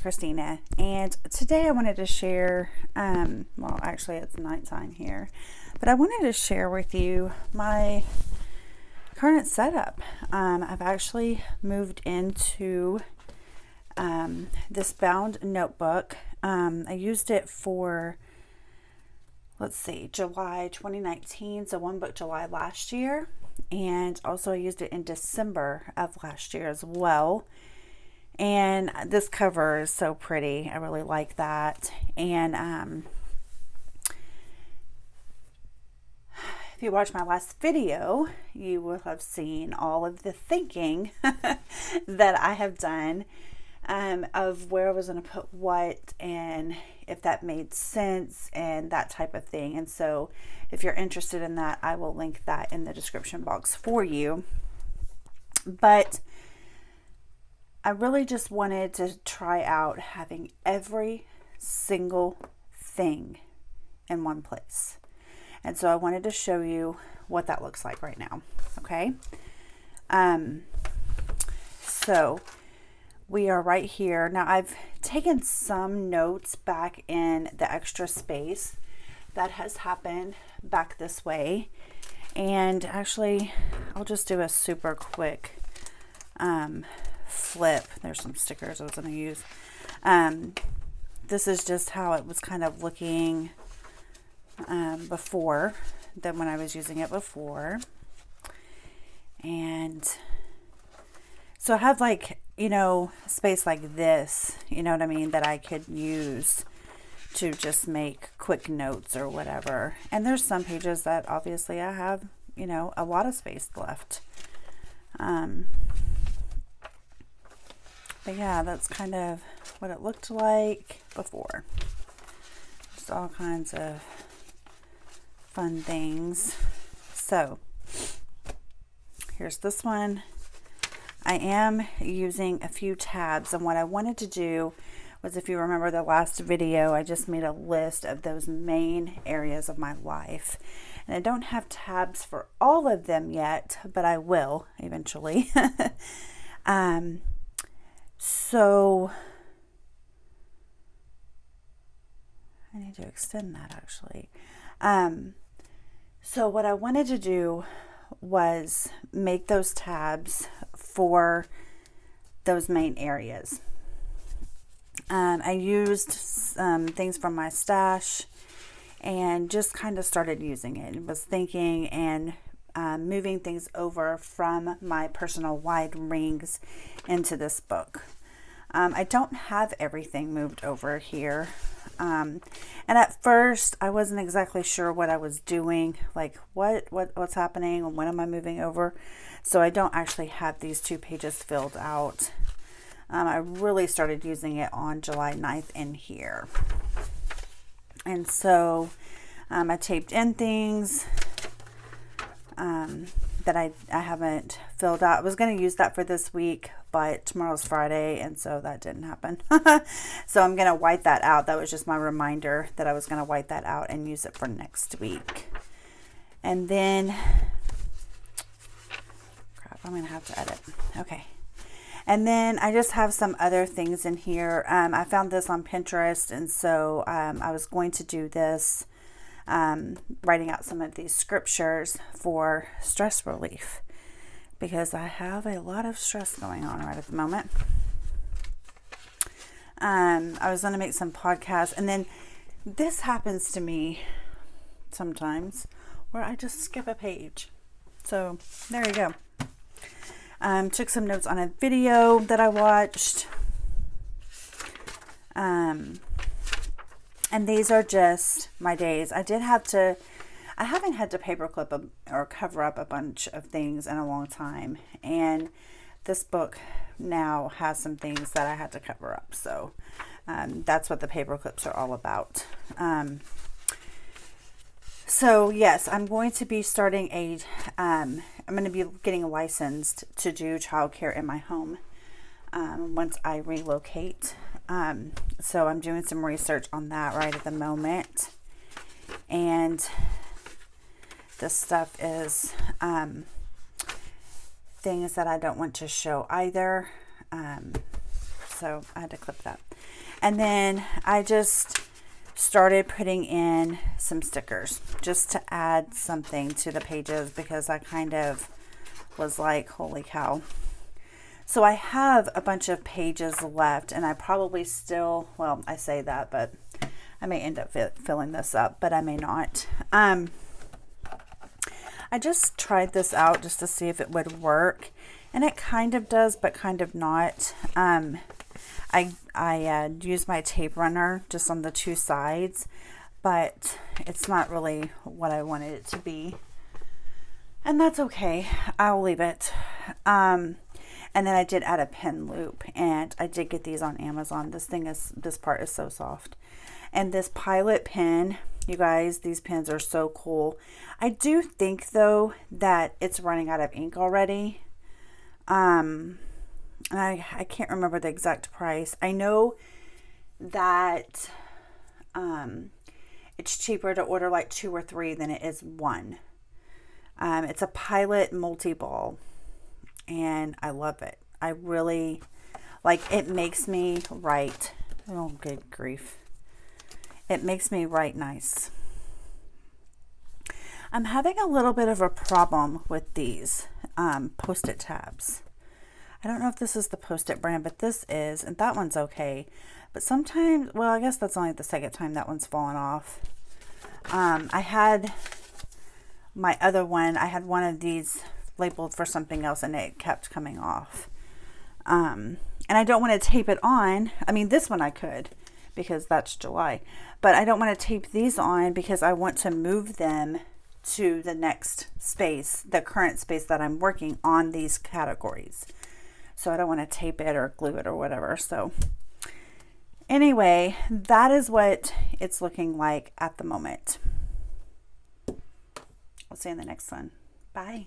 Christina, and today I wanted to share, well, actually it's nighttime here, but I wanted to share with you my current setup. I've actually moved into this bound notebook. I used it for, let's see, July 2019, so one book July last year, and also I used it in December of last year as well. And this cover is so pretty. I really like that. And if you watched my last video, you will have seen all of the thinking that I have done of where I was going to put what and if that made sense and that type of thing. And so if you're interested in that, I will link that in the description box for you. But I really just wanted to try out having every single thing in one place. And so I wanted to show you what that looks like right now. Okay. So we are right here. Now I've taken some notes back in the extra space that has happened back this way. And actually I'll just do a super quick, flip. There's some stickers I was going to use. This is just how it was kind of looking before than when I was using it before. And so I have like, space like this, you know what I mean, that I could use to just make quick notes or whatever. And there's some pages that obviously I have, a lot of space left. But yeah, that's kind of what it looked like before. Just all kinds of fun things. So here's this one. I am using a few tabs, and what I wanted to do was, if you remember the last video, I just made a list of those main areas of my life. And I don't have tabs for all of them yet, but I will eventually. So I need to extend that actually. So what I wanted to do was make those tabs for those main areas. I used things from my stash and just kind of started using it. Was thinking and moving things over from my personal wide rings into this book. I don't have everything moved over here. And at first I wasn't exactly sure what I was doing, like what's happening and when am I moving over. So I don't actually have these 2 pages filled out. I really started using it on July 9th in here. And so I taped in things that I haven't filled out. I was going to use that for this week, but tomorrow's Friday, and so that didn't happen. So I'm going to white that out. That was just my reminder that I was going to white that out and use it for next week. And then, crap, I'm going to have to edit. Okay. And then I just have some other things in here. I found this on Pinterest, and so I was going to do this, writing out some of these scriptures for stress relief, because I have a lot of stress going on right at the moment. I was going to make some podcasts, and then this happens to me sometimes where I just skip a page. So there you go. Took some notes on a video that I watched. And these are just my days. I haven't had to paperclip or cover up a bunch of things in a long time. And this book now has some things that I had to cover up. So that's what the paper clips are all about. So yes, I'm going to be starting I'm going to be getting licensed to do childcare in my home once I relocate. So I'm doing some research on that right at the moment. And this stuff is things that I don't want to show either. So I had to clip that. And then I just started putting in some stickers just to add something to the pages, because I kind of was like, holy cow. So I have a bunch of pages left, and I probably still, well, I say that, but I may end up filling this up, but I may not. I just tried this out just to see if it would work, and it kind of does, but kind of not. I used my tape runner just on the two sides, but it's not really what I wanted it to be, and that's okay. I'll leave it. And then I did add a pin loop, and I did get these on Amazon. This part is so soft. And this Pilot pin, you guys, these pins are so cool. I do think though that it's running out of ink already. I can't remember the exact price. I know that it's cheaper to order like 2 or 3 than it is 1. It's a Pilot multi-ball, and I love it. I really like it. Makes me write, oh good grief, it makes me write nice. I'm having a little bit of a problem with these Post-it tabs. I don't know if this is the Post-it brand, but this is, and that one's okay. But sometimes, well, I guess that's only the second time that one's fallen off. I had my other one, I had one of these labeled for something else, and it kept coming off. And I don't want to tape it on. I mean, this one I could, because that's July, but I don't want to tape these on because I want to move them to the next space, the current space that I'm working on these categories. So I don't want to tape it or glue it or whatever. So anyway, that is what it's looking like at the moment. We'll see you in the next one. Bye.